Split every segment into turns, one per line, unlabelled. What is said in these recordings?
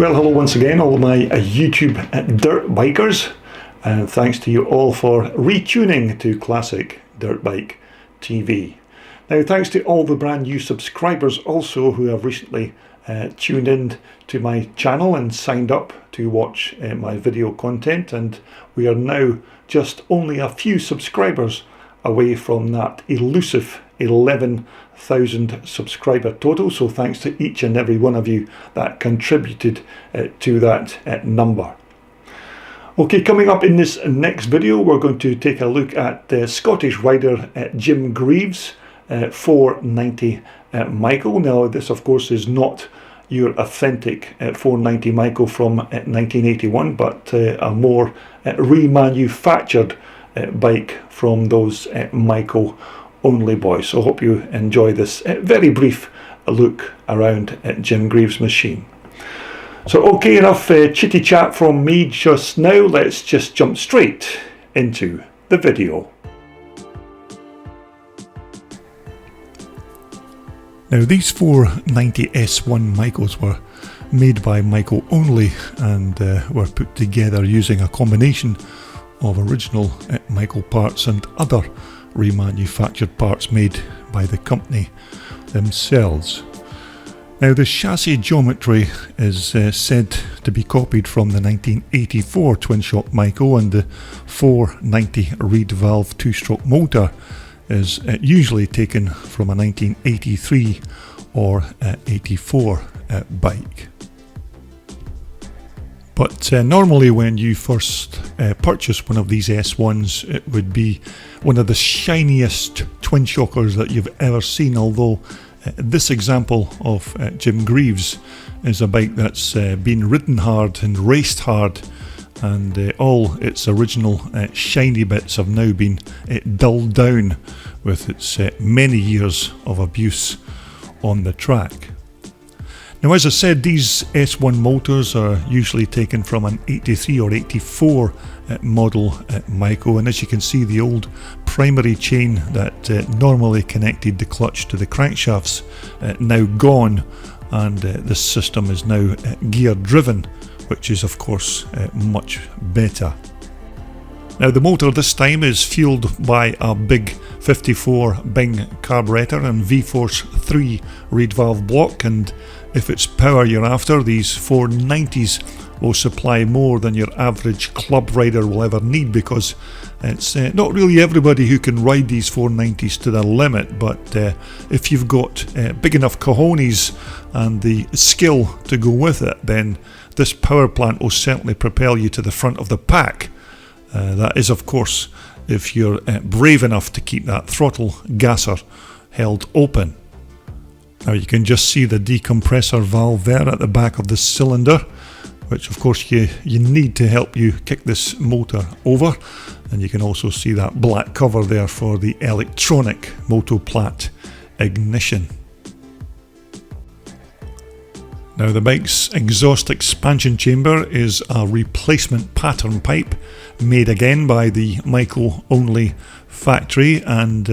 Well, hello once again, all my YouTube dirt bikers, and thanks to you all for retuning to Classic Dirt Bike TV. Now, thanks to all the brand new subscribers also who have recently tuned in to my channel and signed up to watch my video content, and we are now just only a few subscribers away from that elusive 11,000 subscriber total, so thanks to each and every one of you that contributed to that number. Okay, coming up in this next video, we're going to take a look at Scottish rider Jim Grieve's 490 Maico. Now, this of course is not your authentic 490 Maico from 1981, but a more remanufactured bike from those Maico Only boys. So I hope you enjoy this very brief look around Jim Grieve's machine. So okay, enough chitty chat from me just now. Let's just jump straight into the video. Now, these 490 S1 Maicos were made by Maico Only and were put together using a combination of original Maico parts and other remanufactured parts made by the company themselves. Now, the chassis geometry is said to be copied from the 1984 Twinshock Maico, and the 490 reed valve two-stroke motor is usually taken from a 1983 or 84 bike. But normally when you first purchase one of these S1s, it would be one of the shiniest twin shockers that you've ever seen, although this example of Jim Grieve's is a bike that's been ridden hard and raced hard, and all its original shiny bits have now been dulled down with its many years of abuse on the track. Now, as I said, these S1 motors are usually taken from an 83 or 84 model Maico, and as you can see, the old primary chain that normally connected the clutch to the crankshafts now gone, and this system is now gear driven, which is of course much better. Now, the motor this time is fueled by a big 54 Bing carburetor and V-Force 3 reed valve block, and if it's power you're after, these 490s will supply more than your average club rider will ever need, because it's not really everybody who can ride these 490s to the limit, but if you've got big enough cojones and the skill to go with it, then this power plant will certainly propel you to the front of the pack. That is, of course, if you're brave enough to keep that throttle gasser held open. Now, you can just see the decompressor valve there at the back of the cylinder, which of course you need to help you kick this motor over, and you can also see that black cover there for the electronic Motoplat ignition. Now, the bike's exhaust expansion chamber is a replacement pattern pipe made again by the Maico Only factory, and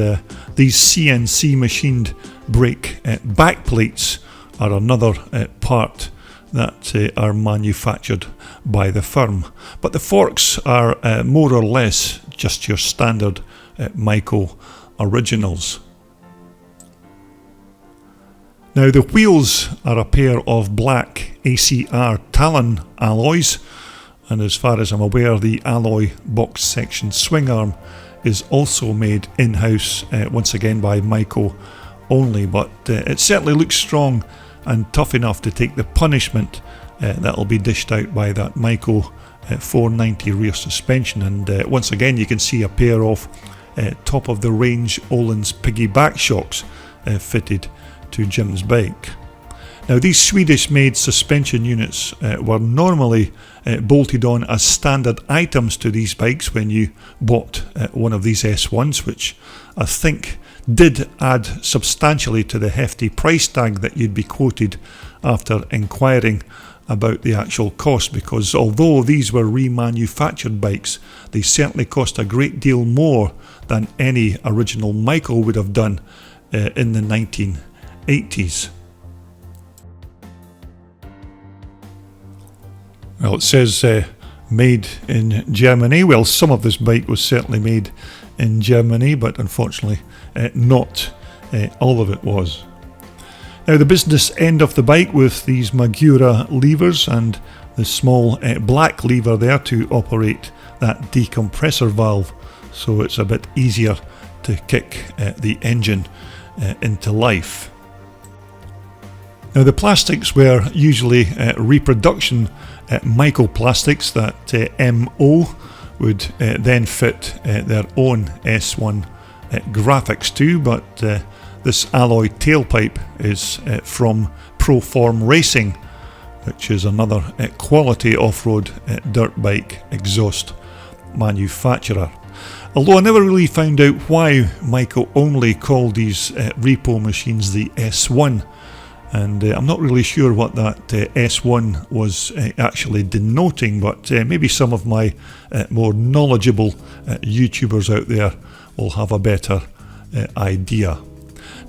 these CNC machined brake back plates are another part that are manufactured by the firm. But the forks are more or less just your standard Maico originals. Now, the wheels are a pair of black ACR Talon alloys, and as far as I'm aware, the alloy box section swing arm is also made in-house, once again by Maico Only, but it certainly looks strong and tough enough to take the punishment that will be dished out by that Maico 490 rear suspension. And once again, you can see a pair of top of the range Öhlins piggyback shocks fitted to Jim's bike. Now, these Swedish made suspension units were normally bolted on as standard items to these bikes when you bought one of these S1s, which I think did add substantially to the hefty price tag that you'd be quoted after inquiring about the actual cost, because although these were remanufactured bikes, they certainly cost a great deal more than any original Maico would have done in the 1980s. Well, it says made in Germany. Well, some of this bike was certainly made in Germany, but unfortunately not all of it was. Now, the business end of the bike with these Magura levers and the small black lever there to operate that decompressor valve, so it's a bit easier to kick the engine into life. Now, the plastics were usually reproduction Maico plastics that MO would then fit their own S1 graphics to, but this alloy tailpipe is from Proform Racing, which is another quality off-road dirt bike exhaust manufacturer. Although I never really found out why Maico Only called these repo machines the S1, and I'm not really sure what that S1 was actually denoting, but maybe some of my more knowledgeable YouTubers out there will have a better idea.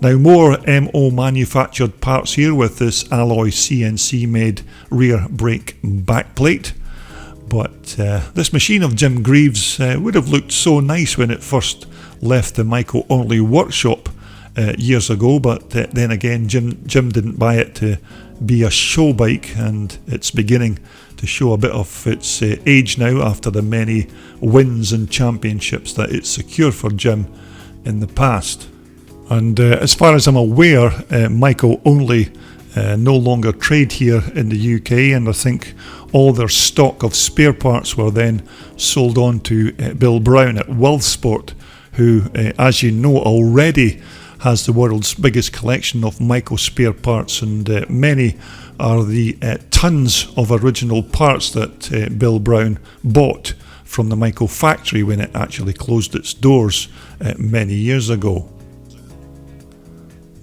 Now, more MO manufactured parts here with this alloy CNC made rear brake backplate. But this machine of Jim Grieve's would have looked so nice when it first left the Maico Only workshop years ago, but then again Jim didn't buy it to be a show bike, and it's beginning to show a bit of its age now after the many wins and championships that it's secured for Jim in the past. And as far as I'm aware, Maico Only no longer trade here in the UK, and I think all their stock of spare parts were then sold on to Bill Brown at Worldsport, who, as you know, already has the world's biggest collection of Maico spare parts, and many are the tons of original parts that Bill Brown bought from the Maico factory when it actually closed its doors many years ago.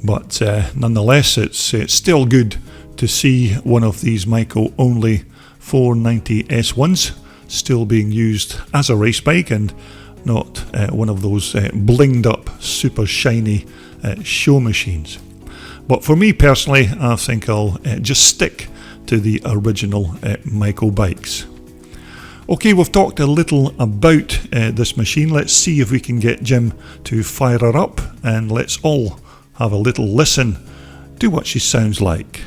But nonetheless, it's still good to see one of these Maico Only 490 S1s still being used as a race bike, and not one of those blinged up super shiny show machines. But for me personally, I think I'll just stick to the original Maico bikes. Okay, we've talked a little about this machine. Let's see if we can get Jim to fire her up, and let's all have a little listen to what she sounds like.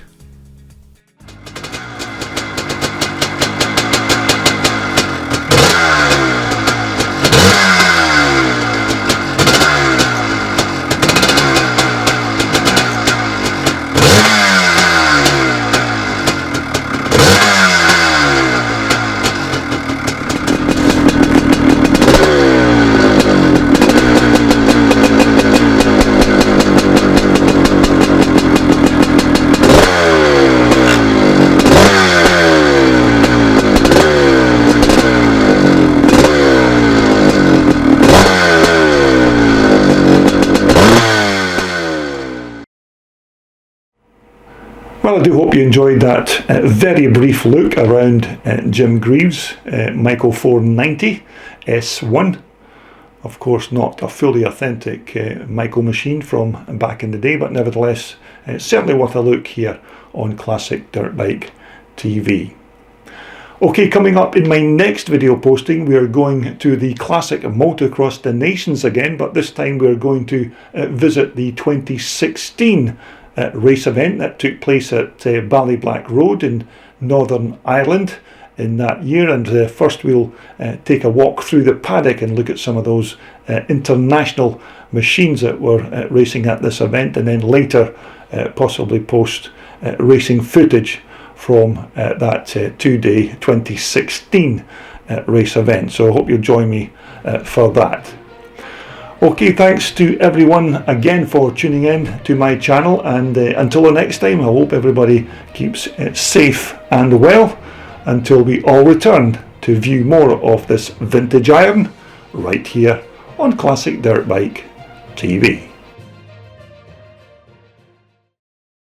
Well, I do hope you enjoyed that very brief look around Jim Grieve's Maico 490 S1. Of course, not a fully authentic Maico machine from back in the day, but nevertheless, certainly worth a look here on Classic Dirt Bike TV. Okay, coming up in my next video posting, we are going to the Classic Motocross the Nations again, but this time we are going to visit the 2016 race event that took place at Ballyblack Road in Northern Ireland in that year. And first we'll take a walk through the paddock and look at some of those international machines that were racing at this event, and then later possibly post racing footage from that two-day 2016 race event. So I hope you'll join me for that. Okay, thanks to everyone again for tuning in to my channel, and until the next time, I hope everybody keeps safe and well until we all return to view more of this vintage iron right here on Classic Dirt Bike TV.